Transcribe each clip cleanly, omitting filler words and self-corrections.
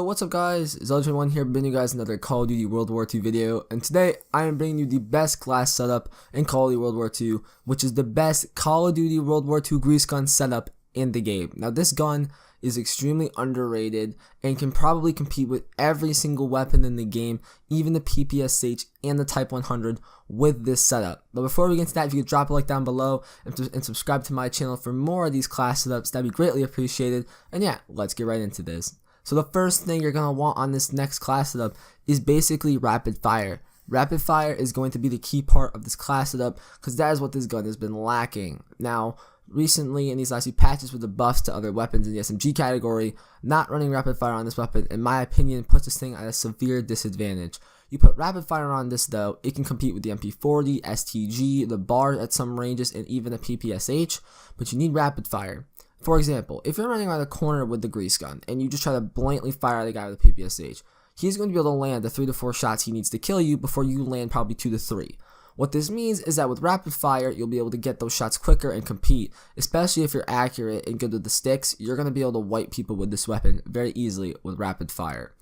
what's up guys, it's L21 here bringing you guys another Call of Duty World War II video, and today I am bringing you the best class setup in Call of Duty World War II, which is the best Call of Duty World War II grease gun setup in the game. Now this gun is extremely underrated and can probably compete with every single weapon in the game, even the PPSH and the Type 100 with this setup. But before we get into that, if you could drop a like down below and subscribe to my channel for more of these class setups, that'd be greatly appreciated. And yeah, let's get right into this. So the first thing you're going to want on this next class setup is basically rapid fire. Rapid fire is going to be the key part of this class setup because that is what this gun has been lacking. Now, recently in these last few patches with the buffs to other weapons in the SMG category, not running rapid fire on this weapon, in my opinion, puts this thing at a severe disadvantage. You put rapid fire on this though, it can compete with the MP40, STG, the BAR at some ranges, and even the PPSH, but you need rapid fire. For example, if you're running around the corner with the grease gun and you just try to blatantly fire at a guy with a PPSH, he's going to be able to land the 3 to 4 shots he needs to kill you before you land probably 2 to 3. What this means is that with rapid fire, you'll be able to get those shots quicker and compete, especially if you're accurate and good with the sticks. You're going to be able to wipe people with this weapon very easily with rapid fire.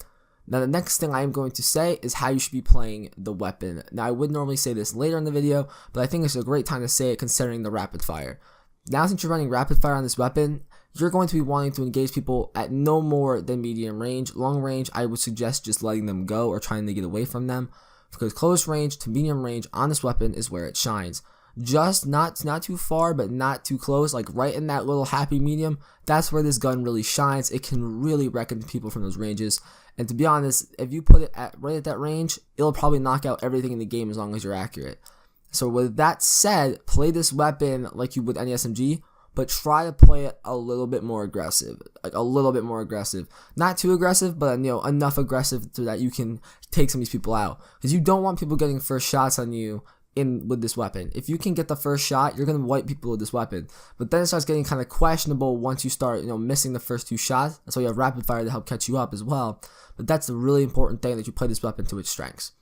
Now the next thing I am going to say is how you should be playing the weapon. Now I would normally say this later in the video, but I think it's a great time to say it considering the rapid fire. Now since you're running rapid fire on this weapon, you're going to be wanting to engage people at no more than medium range. Long range, I would suggest just letting them go or trying to get away from them, because close range to medium range on this weapon is where it shines. Just not too far, but not too close, like right in that little happy medium. That's where this gun really shines. It can really wreck people from those ranges. And to be honest, if you put it right at that range, it'll probably knock out everything in the game as long as you're accurate. So with that said, play this weapon like you would any SMG, but try to play it a little bit more aggressive, like a little bit more aggressive. Not too aggressive, but enough aggressive so that you can take some of these people out. Because you don't want people getting first shots on you with this weapon. If you can get the first shot, you're gonna wipe people with this weapon. But then it starts getting kind of questionable once you start, missing the first 2 shots. That's why you have rapid fire to help catch you up as well. But that's the really important thing, that you play this weapon to its strengths.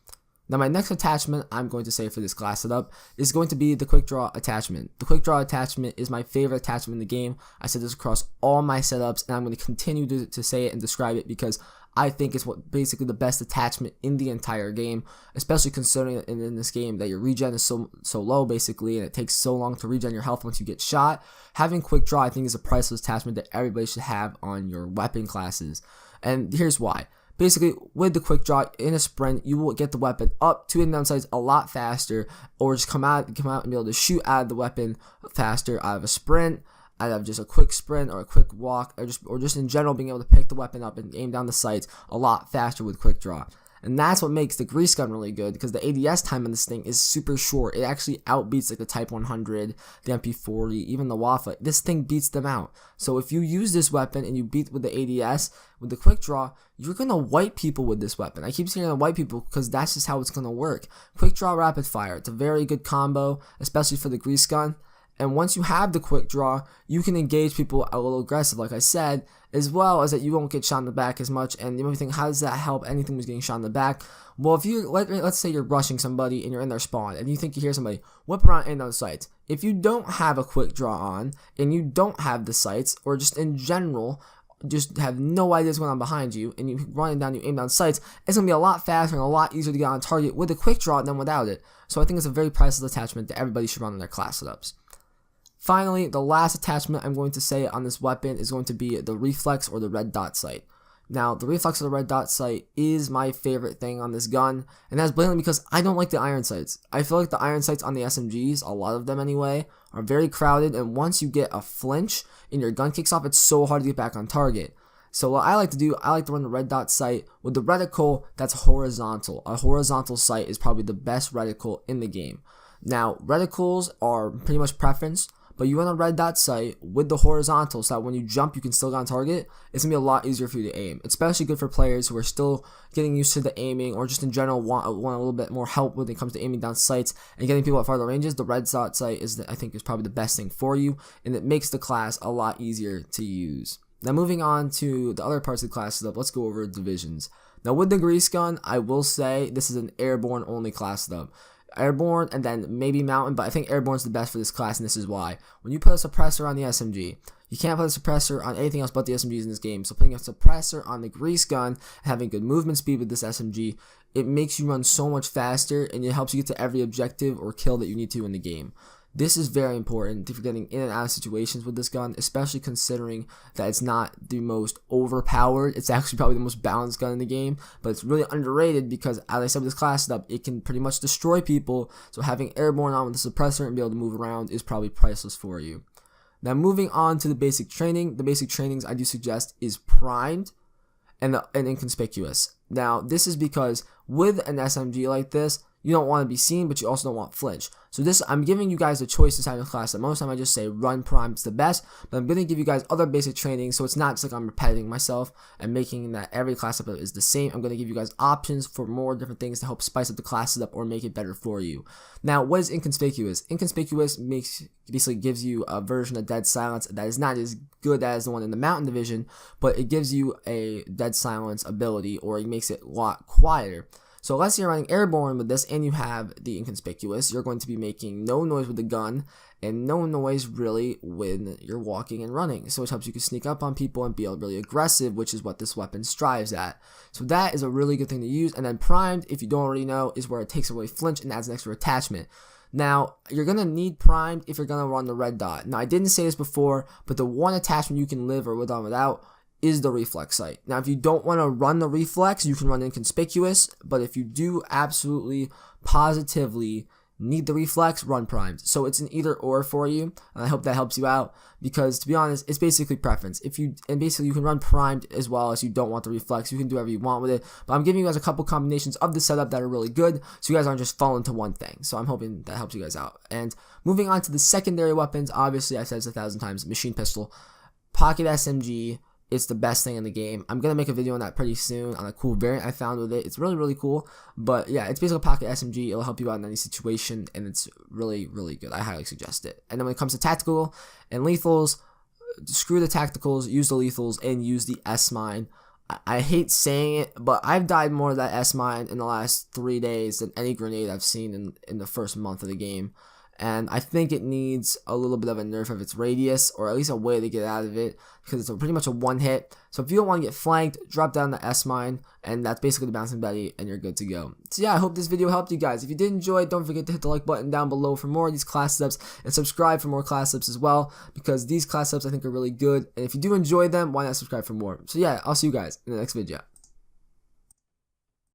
Now my next attachment I'm going to say for this class setup is going to be the quick draw attachment. The quick draw attachment is my favorite attachment in the game. I said this across all my setups, and I'm going to continue to say it and describe it because I think it's basically the best attachment in the entire game, especially considering in this game that your regen is so low basically, and it takes so long to regen your health once you get shot. Having quick draw I think is a priceless attachment that everybody should have on your weapon classes, and here's why. Basically, with the quick draw in a sprint, you will get the weapon up to and down sights a lot faster, or just come out and be able to shoot out of the weapon faster out of a sprint, out of just a quick sprint or a quick walk, or just in general being able to pick the weapon up and aim down the sights a lot faster with quick draw. And that's what makes the grease gun really good, because the ADS time on this thing is super short. It actually outbeats like the Type 100, the MP40, even the Wafa. This thing beats them out. So if you use this weapon and you beat with the ADS, with the quick draw, you're going to wipe people with this weapon. I keep saying to wipe people because that's just how it's going to work. Quick draw, rapid fire. It's a very good combo, especially for the grease gun. And once you have the quick draw, you can engage people a little aggressive, like I said, as well as that you won't get shot in the back as much. And you might think, how does that help anything who's getting shot in the back? Well, if you let's say you're rushing somebody and you're in their spawn and you think you hear somebody whip around and on sights. If you don't have a quick draw on and you don't have the sights, or just in general just have no idea what's going on behind you, and you run down, you aim down sights, it's going to be a lot faster and a lot easier to get on target with a quick draw than without it. So I think it's a very priceless attachment that everybody should run in their class setups. Finally, the last attachment I'm going to say on this weapon is going to be the reflex or the red dot sight. Now, the reflex or the red dot sight is my favorite thing on this gun, and that's blatantly because I don't like the iron sights. I feel like the iron sights on the SMGs, a lot of them anyway, are very crowded, and once you get a flinch and your gun kicks off, it's so hard to get back on target. So what I like to do, I like to run the red dot sight with the reticle that's horizontal. A horizontal sight is probably the best reticle in the game. Now, reticles are pretty much preference, but you run a red dot sight with the horizontal so that when you jump, you can still get on target. It's going to be a lot easier for you to aim. It's especially good for players who are still getting used to the aiming, or just in general want a little bit more help when it comes to aiming down sights and getting people at farther ranges. The red dot sight I think is probably the best thing for you, and it makes the class a lot easier to use. Now moving on to the other parts of the class setup, let's go over divisions. Now with the grease gun, I will say this is an airborne only class setup. Airborne and then maybe Mountain, but I think Airborne's the best for this class, and this is why. When you put a suppressor on the SMG, you can't put a suppressor on anything else but the SMGs in this game. So putting a suppressor on the grease gun and having good movement speed with this SMG, it makes you run so much faster, and it helps you get to every objective or kill that you need to in the game. This is very important if you're getting in and out of situations with this gun, especially considering that it's not the most overpowered. It's actually probably the most balanced gun in the game, but it's really underrated because, as I said with this class setup, it can pretty much destroy people. So having Airborne on with the suppressor and be able to move around is probably priceless for you. Now moving on to the basic training. The basic trainings I do suggest is primed and inconspicuous. Now this is because with an SMG like this, you don't want to be seen, but you also don't want flinch. So this, I'm giving you guys a choice this time in class. That most of the time I just say run prime, it's the best, but I'm going to give you guys other basic training, so it's not just like I'm repeating myself and making that every class setup is the same. I'm going to give you guys options for more different things to help spice up the class setup or make it better for you. Now, what is inconspicuous? Inconspicuous basically gives you a version of dead silence that is not as good as the one in the Mountain Division, but it gives you a dead silence ability, or it makes it a lot quieter. So unless you're running Airborne with this and you have the inconspicuous, you're going to be making no noise with the gun and no noise really when you're walking and running. So it helps you to sneak up on people and be really aggressive, which is what this weapon strives at. So that is a really good thing to use. And then primed, if you don't already know, is where it takes away flinch and adds an extra attachment. Now, you're going to need primed if you're going to run the red dot. Now, I didn't say this before, but the one attachment you can live or without is the reflex sight. Now, if you don't want to run the reflex, you can run inconspicuous, but if you do absolutely positively need the reflex, run primed. So it's an either or for you, and I hope that helps you out, because to be honest, it's basically preference. Basically you can run primed as well as you don't want the reflex. You can do whatever you want with it, but I'm giving you guys a couple combinations of the setup that are really good, so you guys aren't just falling into one thing. So I'm hoping that helps you guys out. And moving on to the secondary weapons, obviously I've said this 1,000 times, machine pistol, pocket SMG. It's the best thing in the game. I'm going to make a video on that pretty soon on a cool variant I found with it. It's really, really cool. But yeah, it's basically a pocket SMG. It'll help you out in any situation, and it's really, really good. I highly suggest it. And then when it comes to tactical and lethals, screw the tacticals, use the lethals, and use the S-mine. I hate saying it, but I've died more of that S-mine in the last 3 days than any grenade I've seen in the first month of the game. And I think it needs a little bit of a nerf of its radius, or at least a way to get out of it, because it's pretty much a one hit. So if you don't want to get flanked, drop down the S-mine, and that's basically the bouncing Betty, and you're good to go. So yeah, I hope this video helped you guys. If you did enjoy it, don't forget to hit the like button down below for more of these class setups, and subscribe for more class setups as well, because these class setups I think are really good. And if you do enjoy them, why not subscribe for more? So yeah, I'll see you guys in the next video.